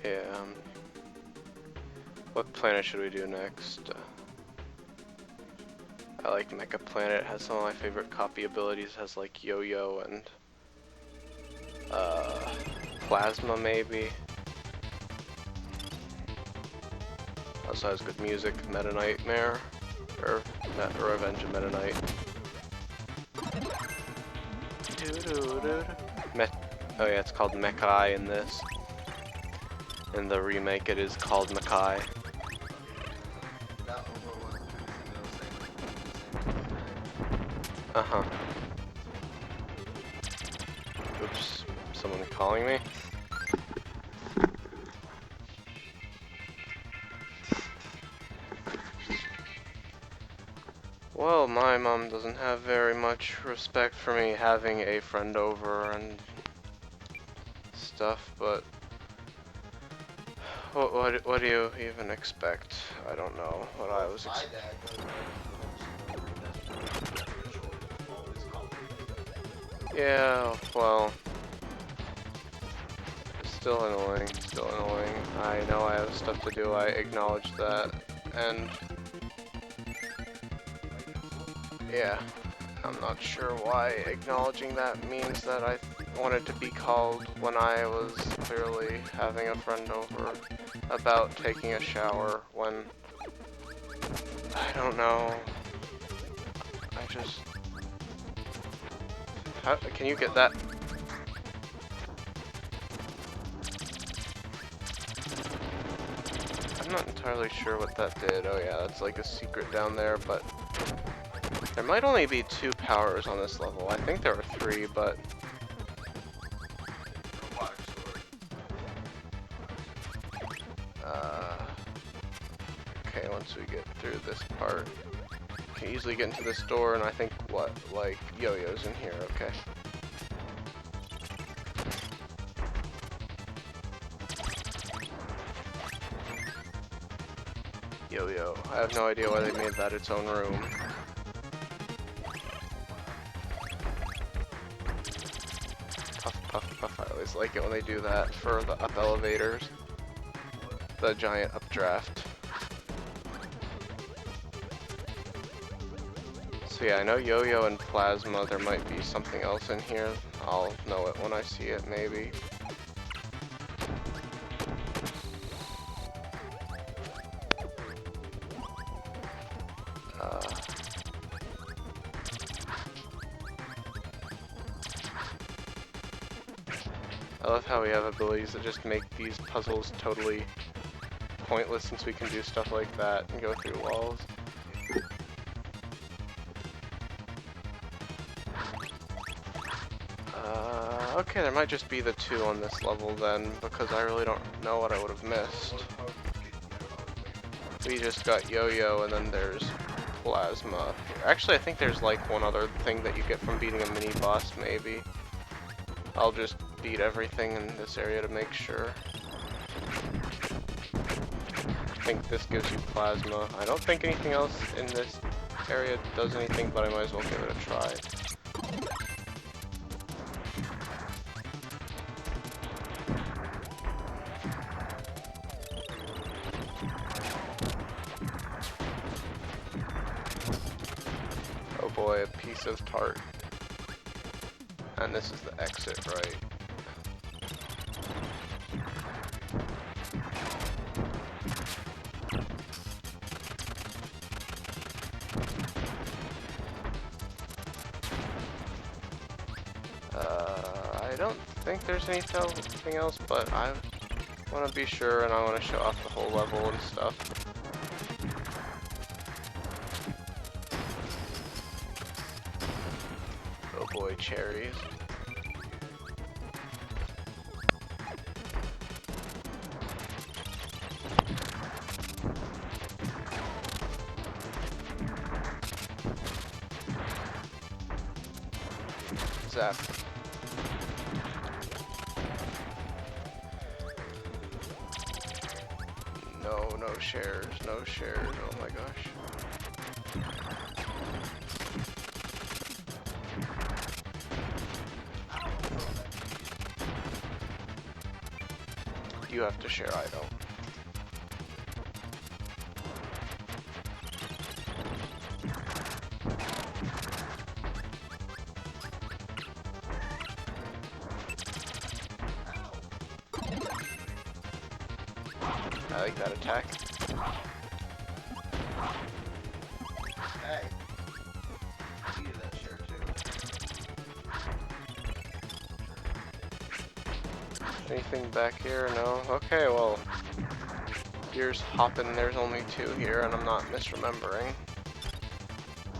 Yeah, what planet should we do next? I like Mecha Planet. It has some of my favorite copy abilities. It has like Yo-Yo and Plasma maybe. Also has good music. Meta Nightmare or Revenge of Meta Knight. Oh yeah, it's called Mekkai in this. In the remake, it is called Mekkai. Uh-huh. Oops, someone calling me? Well, my mom doesn't have very much respect for me having a friend over and stuff, but what do you even expect? I don't know what I was expecting. Yeah, well, still annoying, still annoying. I know I have stuff to do, I acknowledge that, and yeah, I'm not sure why acknowledging that means that I wanted to be called when I was clearly having a friend over about taking a shower when, I don't know, I just, can you get that? I'm not entirely sure what that did. Oh yeah, that's like a secret down there, but there might only be 2 powers on this level. I think there are 3, but okay, once we get through this part, we can easily get into this door, and I think what, like Yo-Yo's in here. Okay. Yo-Yo. I have no idea why they made that its own room. Puff, puff, puff. I always like it when they do that for the up elevators. The giant updraft. So yeah, I know Yo-Yo and Plasma. There might be something else in here. I'll know it when I see it, maybe. I love how we have abilities that just make these puzzles totally pointless since we can do stuff like that and go through walls. Okay, there might just be the 2 on this level then, because I really don't know what I would have missed. We just got Yo-Yo, and then there's Plasma. Actually, I think there's like one other thing that you get from beating a mini-boss, maybe. I'll just beat everything in this area to make sure. I think this gives you Plasma. I don't think anything else in this area does anything, but I might as well give it a try. Oh boy, a piece of tart. And this is the exit, right? I don't think there's anything else, but I want to be sure and I want to show off the whole level and stuff. Oh boy, cherries. Zap. No shares, no shares, oh my gosh. You have to share, I don't. I like that attack. Hey. You get that share too. Anything back here? No? Okay, well. Here's hopping. There's only 2 here, and I'm not misremembering.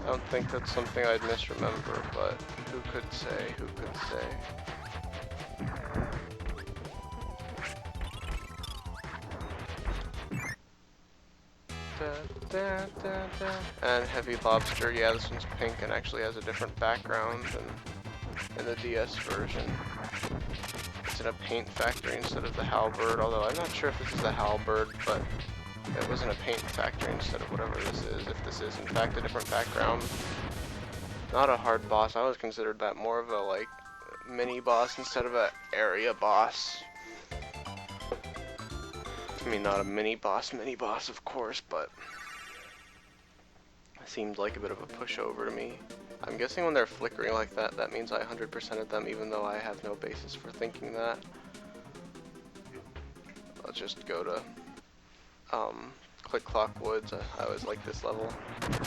I don't think that's something I'd misremember, but who could say? Who could say? And Heavy Lobster, yeah, this one's pink and actually has a different background than in the DS version. It's in a paint factory instead of the halberd, although I'm not sure if this is the halberd, but it was in a paint factory instead of whatever this is, if this is in fact a different background. Not a hard boss, I always considered that more of a like mini boss instead of a area boss. I mean, not a mini boss of course, but it seemed like a bit of a pushover to me. I'm guessing when they're flickering like that, that means I 100%ed them, even though I have no basis for thinking that. Let's just go to Click Clock Woods. I always like this level. Did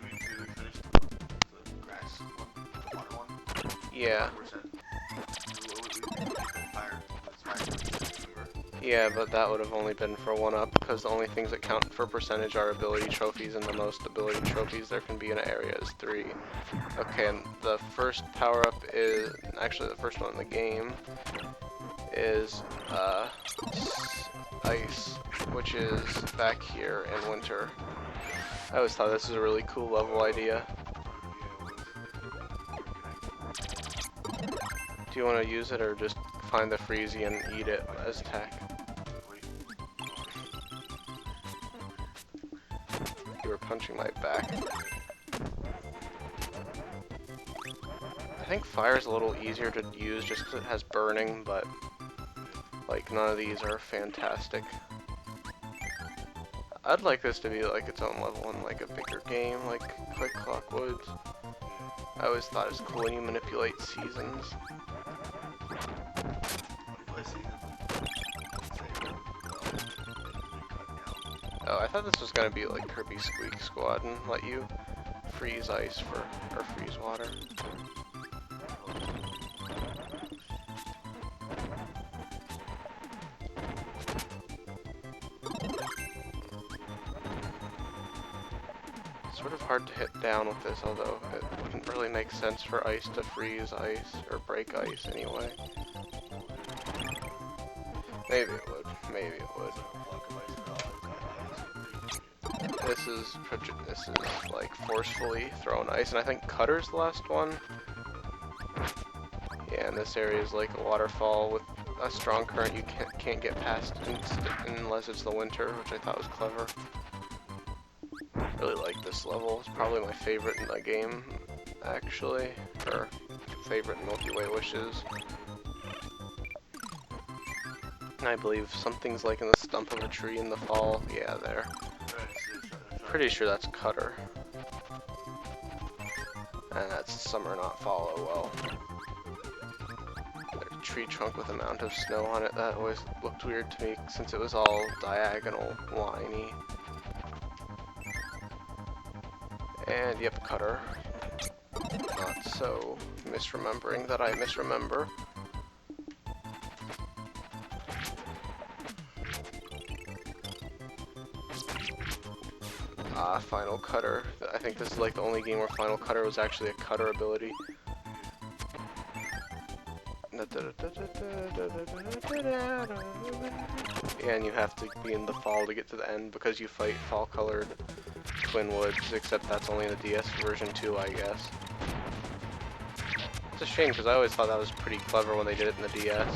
we finish the grass one? The water one? Yeah. 100%. Yeah, but that would have only been for 1-up, because the only things that count for percentage are ability trophies, and the most ability trophies there can be in an area is 3. Okay, and the first power-up is, actually the first one in the game, is Ice, which is back here in winter. I always thought this was a really cool level idea. Do you want to use it, or just find the Freezy and eat it as tech? You were punching my back. I think fire's a little easier to use just because it has burning, but like none of these are fantastic. I'd like this to be like its own level in like a bigger game, like Click Clock Woods. I always thought it was cool when you manipulate seasons. Oh, I thought this was gonna be like Kirby Squeak Squad and let you freeze ice or freeze water. It's sort of hard to hit down with this, although it wouldn't really make sense for ice to freeze ice or break ice anyway. Maybe it would. Maybe it would. This is like forcefully thrown ice, and I think Cutter's the last one. Yeah, and this area is like a waterfall with a strong current you can't get past unless it's the winter, which I thought was clever. Really like this level. It's probably my favorite in the game, actually, or favorite in Milky Way Wishes. And I believe something's like in the stump of a tree in the fall. Yeah, there. Pretty sure that's Cutter. And that's summer, not fall, oh well. There's a tree trunk with a mound of snow on it. That always looked weird to me since it was all diagonal, liney. And yep, Cutter. Not so misremembering that I misremember. Final Cutter. I think this is like the only game where Final Cutter was actually a cutter ability. Yeah, and you have to be in the fall to get to the end because you fight fall-colored Twin Woods, except that's only in the DS version too, I guess. It's a shame because I always thought that was pretty clever when they did it in the DS.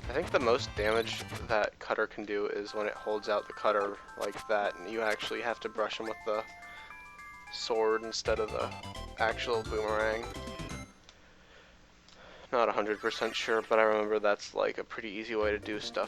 I think the most damage that Cutter can do is when it holds out the cutter like that, and you actually have to brush him with the sword instead of the actual boomerang. not 100% sure, but I remember that's like a pretty easy way to do stuff